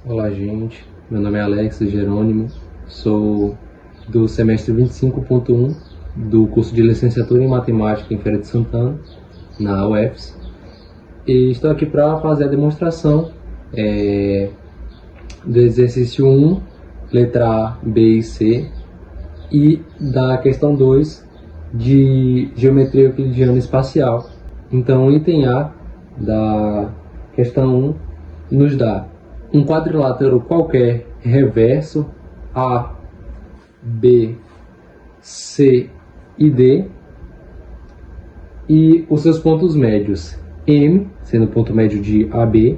Olá, gente. Meu nome é Alex Jerônimo, sou do semestre 25.1 do curso de licenciatura em matemática em Feira de Santana, na UFS, e estou aqui para fazer a demonstração do exercício 1, letra A, B e C, e da questão 2 de geometria euclidiana espacial. Então, o item A da questão 1 nos dá um quadrilátero qualquer reverso A, B, C e D, e os seus pontos médios M, sendo o ponto médio de AB,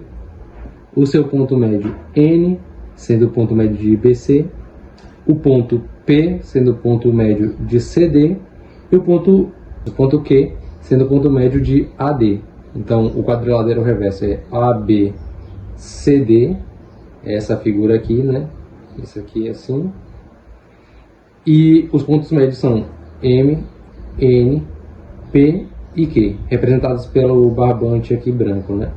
o seu ponto médio N, sendo o ponto médio de BC, o ponto P, sendo o ponto médio de CD, e o ponto Q, sendo o ponto médio de AD. Então, o quadrilátero reverso é ABCD, essa figura aqui, né? Isso aqui é assim. E os pontos médios são M, N, P e Q, representados pelo barbante aqui branco, né?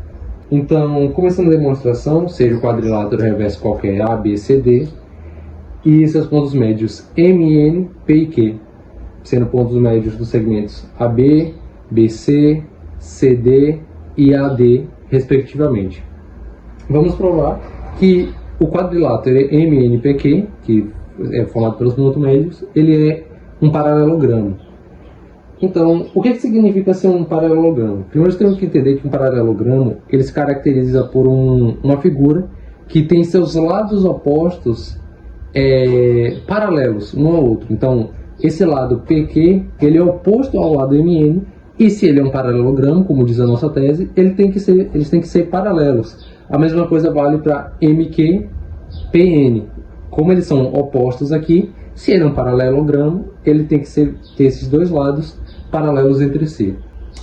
Então, começando a demonstração, seja o quadrilátero reverso qualquer A, B, C, D, e seus pontos médios M, N, P e Q, sendo pontos médios dos segmentos AB, BC, CD e AD, respectivamente. Vamos provar que o quadrilátero MNPQ, que é formado pelos pontos médios, ele é um paralelogramo. Então, o que significa ser um paralelogramo? Primeiro temos que entender que um paralelogramo ele se caracteriza por uma figura que tem seus lados opostos paralelos um ao outro. Então, esse lado PQ ele é oposto ao lado MN, e se ele é um paralelogramo, como diz a nossa tese, eles têm que ser paralelos. A mesma coisa vale para MQ, PN. Como eles são opostos aqui, se ele é um paralelogramo, ele tem que ter esses dois lados paralelos entre si.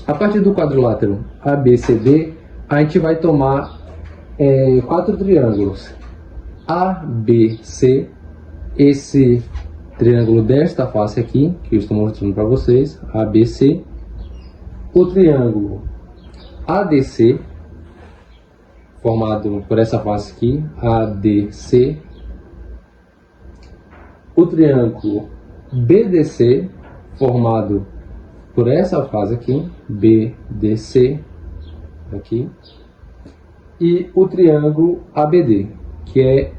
A partir do quadrilátero ABCD, a gente vai tomar 4 triângulos. ABC, esse triângulo desta face aqui, que eu estou mostrando para vocês, ABC. O triângulo ADC, formado por essa face aqui, ADC. O triângulo BDC, formado por essa face aqui, BDC, aqui. E o triângulo ABD, que é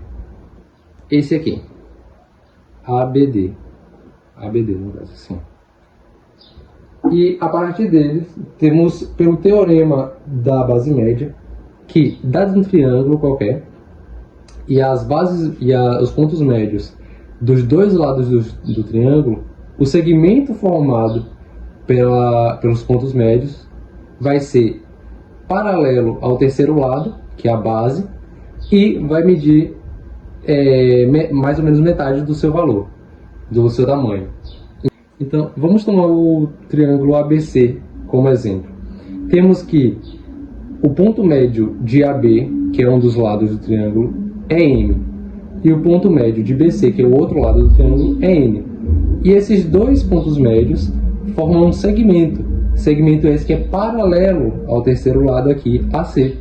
esse aqui, ABD, no caso assim. E a partir deles, temos pelo teorema da base média, que dado um triângulo qualquer, e as bases e os pontos médios dos dois lados do triângulo, o segmento formado pelos pontos médios vai ser paralelo ao terceiro lado, que é a base, e vai medir mais ou menos metade do seu valor, do seu tamanho. Então, vamos tomar o triângulo ABC como exemplo. Temos que o ponto médio de AB, que é um dos lados do triângulo, é M. E o ponto médio de BC, que é o outro lado do triângulo, é N. E esses dois pontos médios formam um segmento. Segmento esse que é paralelo ao terceiro lado aqui, AC.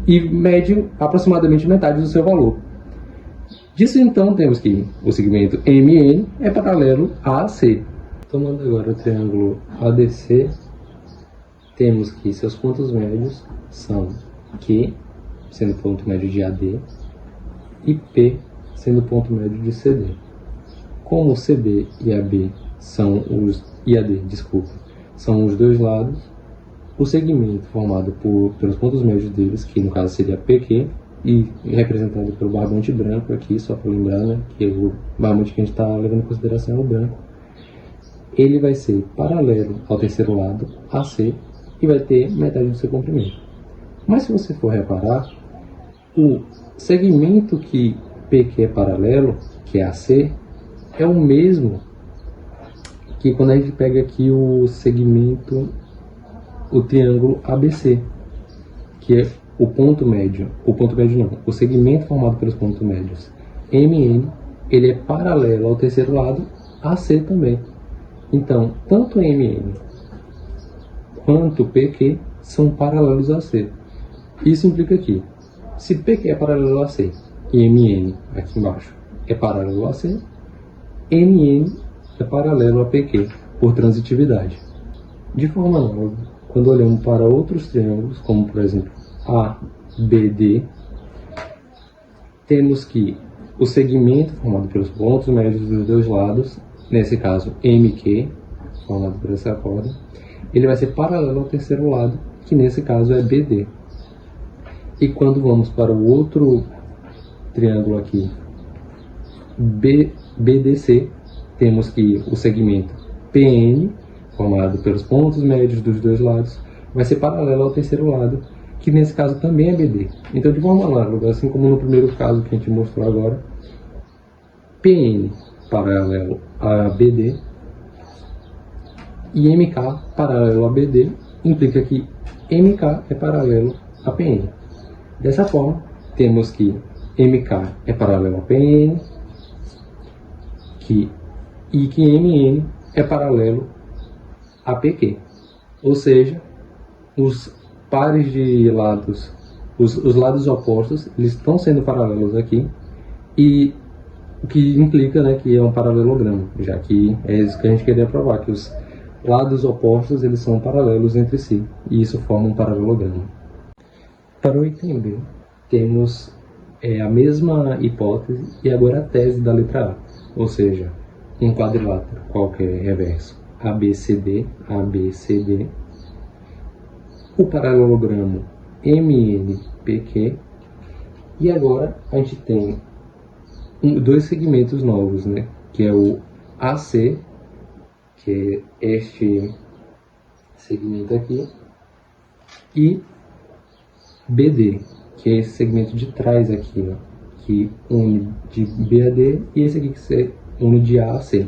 E mede aproximadamente metade do seu valor. Disso então temos que o segmento MN é paralelo a AC. Tomando agora o triângulo ADC, temos que seus pontos médios são Q, sendo ponto médio de AD, e P, sendo ponto médio de CD. Como CB e AB são são os dois lados, o segmento formado pelos pontos médios deles, que no caso seria PQ, e representado pelo barbante branco aqui, só para lembrar, né, que o barbante que a gente está levando em consideração é o branco, ele vai ser paralelo ao terceiro lado, AC, e vai ter metade do seu comprimento. Mas se você for reparar, o segmento que PQ é paralelo, que é AC, é o mesmo que quando a gente pega aqui o segmento, o triângulo ABC, que é o segmento formado pelos pontos médios MN, ele é paralelo ao terceiro lado, AC também. Então, tanto MN quanto PQ são paralelos a C. Isso implica que, se PQ é paralelo a C e MN aqui embaixo é paralelo a AC, NN é paralelo a PQ, por transitividade. De forma análoga, quando olhamos para outros triângulos, como por exemplo ABD, temos que o segmento formado pelos pontos médios dos dois lados, nesse caso MQ, formado por essa corda, ele vai ser paralelo ao terceiro lado, que nesse caso é BD. E quando vamos para o outro triângulo aqui, BDC, temos que o segmento PN, formado pelos pontos médios dos dois lados, vai ser paralelo ao terceiro lado, que nesse caso também é BD. Então, de forma análoga, assim como no primeiro caso que a gente mostrou agora, PN paralelo a BD e MK paralelo a BD, implica que MK é paralelo a PN. Dessa forma, temos que MK é paralelo a PN e que MN é paralelo a PQ. Ou seja, os pares de lados, os lados opostos, eles estão sendo paralelos aqui, e o que implica, né, que é um paralelogramo, já que é isso que a gente queria provar, que os lados opostos eles são paralelos entre si, e isso forma um paralelogramo. Para o item B, temos a mesma hipótese e agora a tese da letra A, ou seja, um quadrilátero qualquer reverso ABCD, ABCD, o paralelogramo MNPQ, e agora a gente tem dois segmentos novos, né, que é o AC, que é este segmento aqui, e BD, que é esse segmento de trás aqui, ó, que une de B a D, e esse aqui que se une de A a C.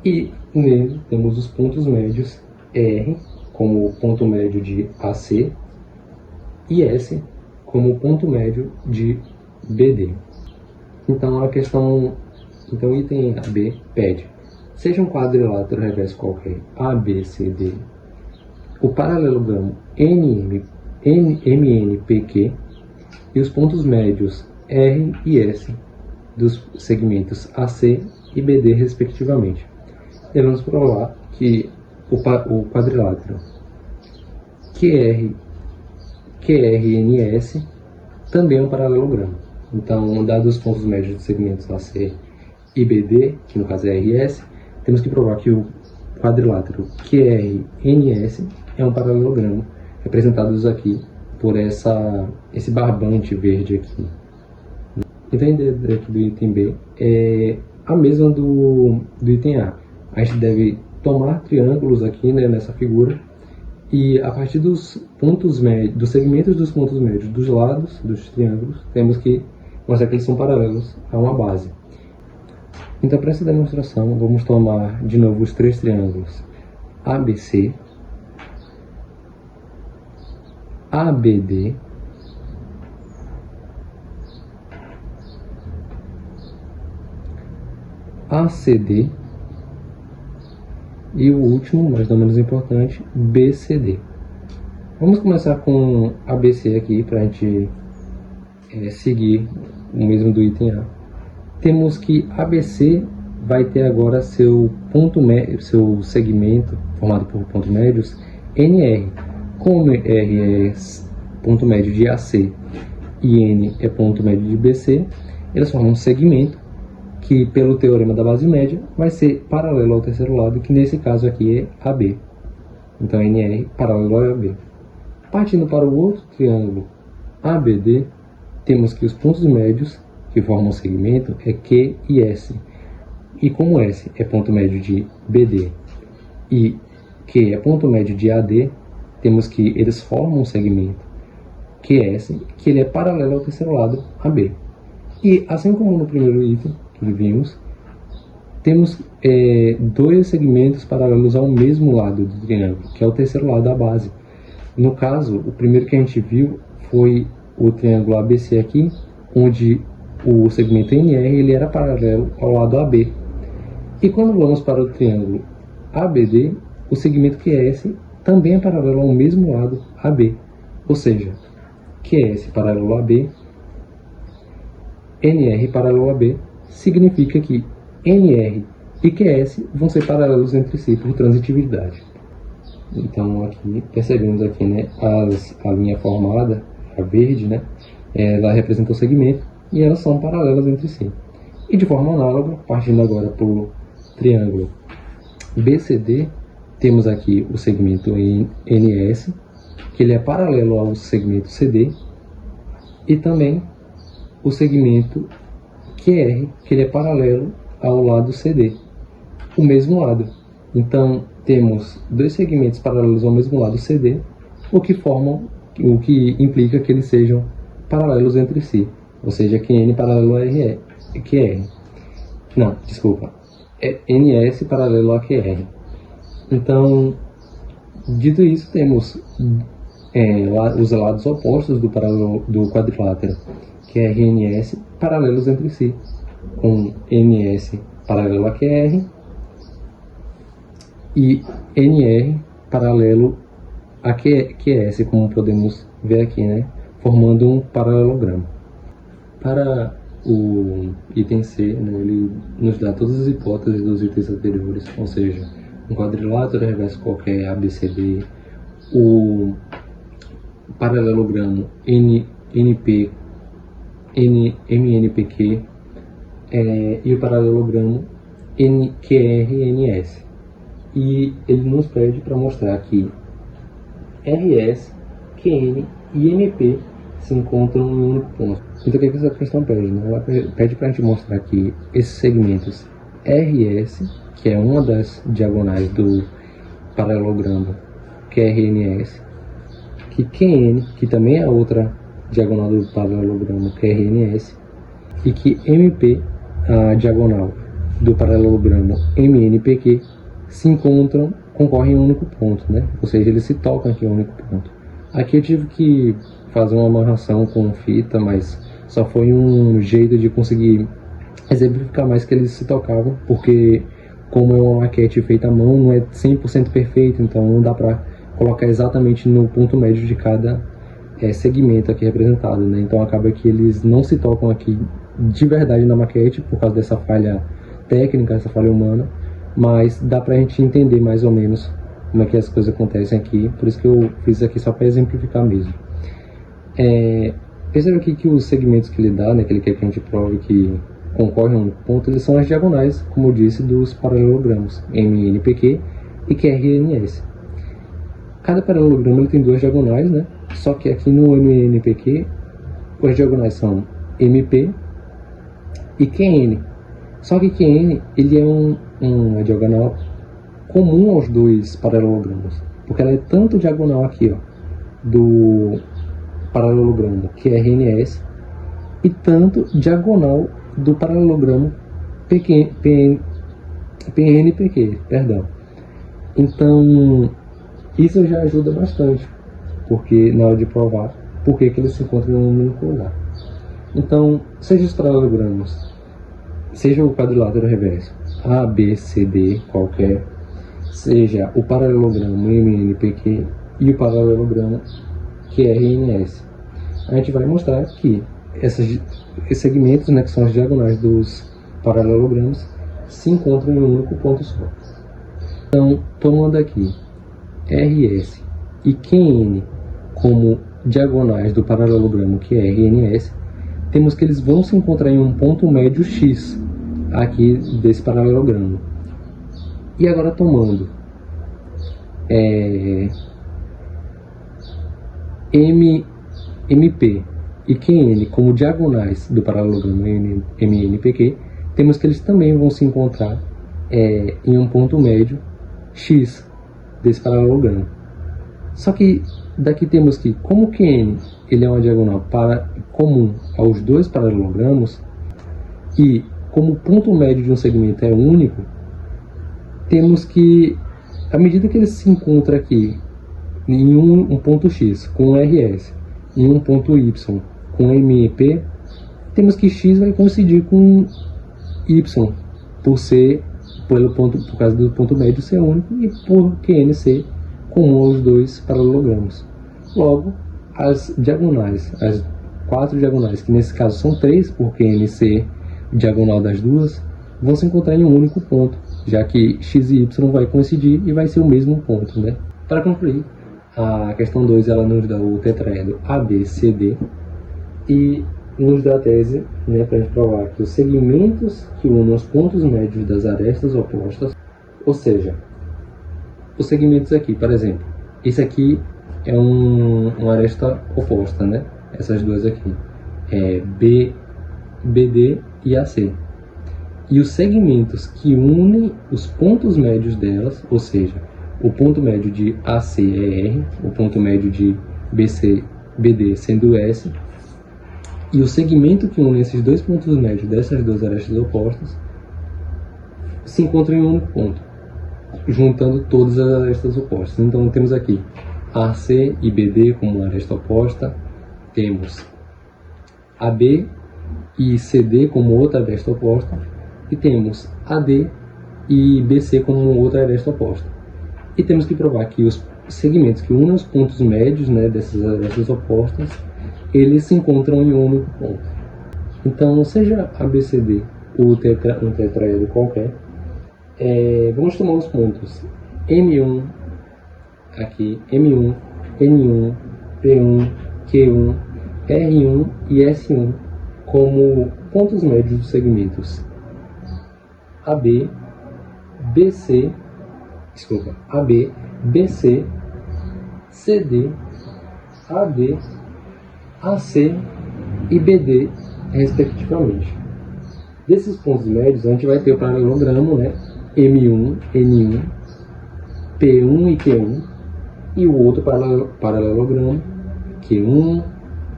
E nele temos os pontos médios R como ponto médio de AC e S como ponto médio de BD. Então o item B pede: seja um quadrilátero reverso qualquer ABCD, o paralelogramo MNPQ e os pontos médios R e S dos segmentos AC e BD respectivamente. Devemos provar que o quadrilátero QRNS também é um paralelogramo. Então, dados os pontos médios dos segmentos AC e BD, que no caso é RS, temos que provar que o quadrilátero QRNS é um paralelogramo, representados aqui por esse barbante verde aqui. Então a ideia aqui do item B é a mesma do item A. A gente deve tomar triângulos aqui, né, nessa figura, e a partir dos pontos médios, dos segmentos dos pontos médios dos lados dos triângulos, temos que mostrar que eles são paralelos a uma base. Então, para essa demonstração, vamos tomar de novo os três triângulos ABC, ABD ACD e o último, mas não menos importante, BCD. Vamos começar com ABC aqui para a gente seguir o mesmo do item A. Temos que ABC vai ter agora seu segmento formado por pontos médios NR. Como R é ponto médio de AC e N é ponto médio de BC, eles formam um segmento que, pelo teorema da base média, vai ser paralelo ao terceiro lado, que nesse caso aqui é AB. Então, NR paralelo a AB. Partindo para o outro triângulo ABD, temos que os pontos médios que formam o segmento é Q e S. E como S é ponto médio de BD e Q é ponto médio de AD, temos que eles formam um segmento QS, que ele é paralelo ao terceiro lado, AB. E assim como no primeiro item que vimos, temos dois segmentos paralelos ao mesmo lado do triângulo, que é o terceiro lado da base. No caso, o primeiro que a gente viu foi o triângulo ABC aqui, onde o segmento NR ele era paralelo ao lado AB. E quando vamos para o triângulo ABD, o segmento QS também é paralelo ao mesmo lado AB. Ou seja, QS paralelo a AB NR paralelo a B significa que NR e QS vão ser paralelos entre si por transitividade. Então aqui percebemos aqui, né, a linha formada, a verde, né, ela representa o segmento e elas são paralelas entre si. E de forma análoga, partindo agora para o triângulo BCD, temos aqui o segmento NS, que ele é paralelo ao segmento CD, e também o segmento QR, que ele é paralelo ao lado CD, o mesmo lado. Então temos dois segmentos paralelos ao mesmo lado CD, o que implica que eles sejam paralelos entre si, ou seja, QN paralelo a QR. Não, desculpa, é NS paralelo a QR. Então, dito isso, temos os lados opostos do quadrilátero QRNS paralelos entre si, com NS paralelo a QR e NR paralelo a QS, como podemos ver aqui, né, formando um paralelogramo. Para o item C, né, ele nos dá todas as hipóteses dos itens anteriores, ou seja, um quadrilátero reverso qualquer ABCD, o paralelogramo MNPQ e o paralelogramo QRNS. E ele nos pede para mostrar que RS, QN e MP se encontram em um único ponto. Então o que essa questão pede? Né? Ela pede para a gente mostrar que esses segmentos RS, que é uma das diagonais do paralelogramo QRNS, que QN, que também é outra diagonal do paralelogramo QRNS, e que MP, a diagonal do paralelogramo MNPQ, se encontram, concorrem em um único ponto, né? Ou seja, eles se tocam aqui em um único ponto. Aqui eu tive que fazer uma amarração com fita, mas só foi um jeito de conseguir exemplificar mais que eles se tocavam, porque como é uma maquete feita à mão, não é 100% perfeito, então não dá para colocar exatamente no ponto médio de cada segmento aqui representado, né? Então acaba que eles não se tocam aqui de verdade na maquete, por causa dessa falha técnica, essa falha humana, mas dá pra gente entender mais ou menos como é que as coisas acontecem aqui, por isso que eu fiz aqui só para exemplificar mesmo. Perceba aqui que os segmentos que ele dá, né, que ele quer que a gente prove que concorrem a um ponto, eles são as diagonais, como eu disse, dos paralelogramos MNPQ e QRNS. Cada paralelogramo ele tem duas diagonais, né? Só que aqui no MNPQ as diagonais são MP e QN. Só que QN ele é uma diagonal comum aos dois paralelogramos, porque ela é tanto diagonal aqui, ó, do paralelogramo QRNS e tanto diagonal do paralelogramo PNPQ, perdão. Então isso já ajuda bastante, porque na hora de provar por que eles se encontram em um único lugar. Então, seja os paralelogramos, seja o quadrilátero reverso A, B, C, D, qualquer, seja o paralelogramo MNPQ e o paralelogramo QRNS, a gente vai mostrar que esses segmentos, né, que são as diagonais dos paralelogramos, se encontram em um único ponto só. Então, tomando aqui RS e QN como diagonais do paralelogramo QRNS, temos que eles vão se encontrar em um ponto médio X aqui desse paralelogramo. E agora tomando MP e QN como diagonais do paralelogramo MNPQ, temos que eles também vão se encontrar em um ponto médio X desse paralelogramo. Só que daqui temos que, como QN ele é uma diagonal comum aos dois paralelogramos, e como o ponto médio de um segmento é único, temos que, à medida que ele se encontra aqui em um ponto X com RS, em um ponto Y com MP, temos que X vai coincidir com Y, por causa do ponto médio ser único e por QN ser comum aos dois paralelogramos. Logo, as diagonais, as quatro diagonais, que nesse caso são 3, porque NC diagonal das duas, vão se encontrar em um único ponto, já que x e y vai coincidir e vai ser o mesmo ponto, né? Para concluir, a questão 2 ela nos dá o tetraedro ABCD e nos dá a tese, né, para a gente provar que os segmentos que unem os pontos médios das arestas opostas, ou seja, os segmentos aqui, por exemplo, esse aqui é uma aresta oposta, né? Essas duas aqui, é BD e AC. E os segmentos que unem os pontos médios delas, ou seja, o ponto médio de AC é R, o ponto médio de BD sendo S, e o segmento que une esses dois pontos médios dessas duas arestas opostas se encontram em um único ponto, juntando todas as arestas opostas. Então temos aqui AC e BD como uma aresta oposta, temos AB e CD como outra aresta oposta, e temos AD e BC como outra aresta oposta. E temos que provar que os segmentos que unem os pontos médios, né, dessas arestas opostas, eles se encontram em um único ponto. Então, seja ABCD ou um tetraedro qualquer, vamos tomar os pontos M1, aqui, M1, N1, P1, Q1, R1 e S1 como pontos médios dos segmentos AB, BC, CD, AD, AC e BD, respectivamente. Desses pontos médios, a gente vai ter o paralelogramo, né? M1, N1, P1 e Q1, e o outro paralelogramo, Q1,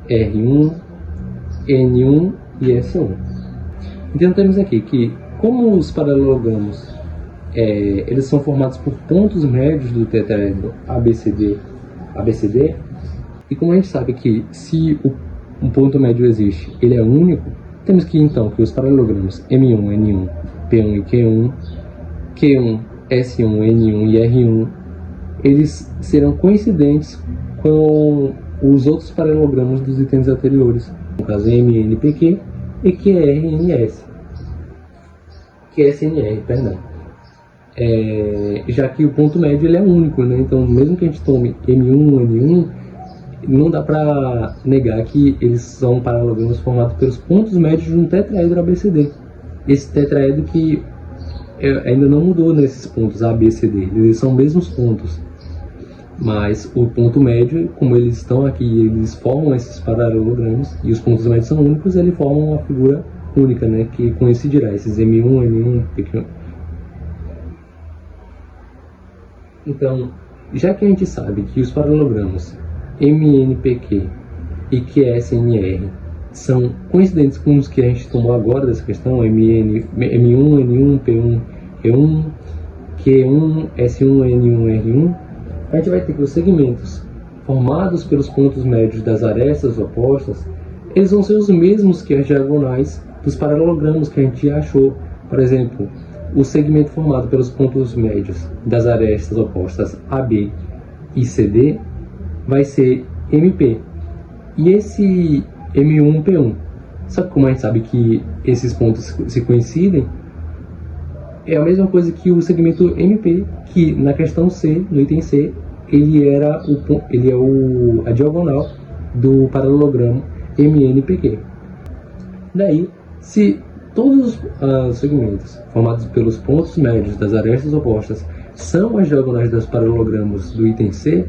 R1, N1 e S1. Então temos aqui que, como os paralelogramos eles são formados por pontos médios do tetraedro ABCD, e como a gente sabe que se um ponto médio existe, ele é único, temos que então que os paralelogramos M1, N1, P1 e Q1, Q1, S1, N1 e R1, eles serão coincidentes com os outros paralelogramos dos itens anteriores, no caso MNPQ e QSNR, perdão. Já que o ponto médio ele é único, né? Então mesmo que a gente tome M1, N1, não dá para negar que eles são paralelogramas formados pelos pontos médios de um tetraedro ABCD. Esse tetraedro que ainda não mudou nesses pontos ABCD, eles são os mesmos pontos, mas o ponto médio, como eles estão aqui, eles formam esses paralelogramas e os pontos médios são únicos, eles formam uma figura única, né? Que coincidirá esses M1, N1, P1. Então, já que a gente sabe que os paralelogramos MNPQ e QSNR são coincidentes com os que a gente tomou agora dessa questão, M1, N1, P1, Q1, Q1, S1, N1, R1, a gente vai ter que os segmentos formados pelos pontos médios das arestas opostas, eles vão ser os mesmos que as diagonais dos paralelogramos que a gente já achou. Por exemplo, o segmento formado pelos pontos médios das arestas opostas AB e CD vai ser MP. E esse M1, P1, só que como a gente sabe que esses pontos se coincidem, é a mesma coisa que o segmento MP, que na questão C, no item C, ele é a diagonal do paralelogramo MNPQ. Daí, se todos os segmentos formados pelos pontos médios das arestas opostas são as diagonais dos paralelogramos do item C,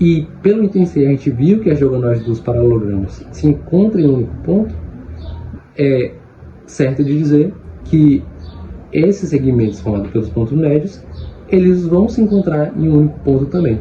e pelo item C a gente viu que as diagonais dos paralelogramos se encontram em um único ponto, é certo de dizer que esses segmentos formados pelos pontos médios, eles vão se encontrar em um único ponto também.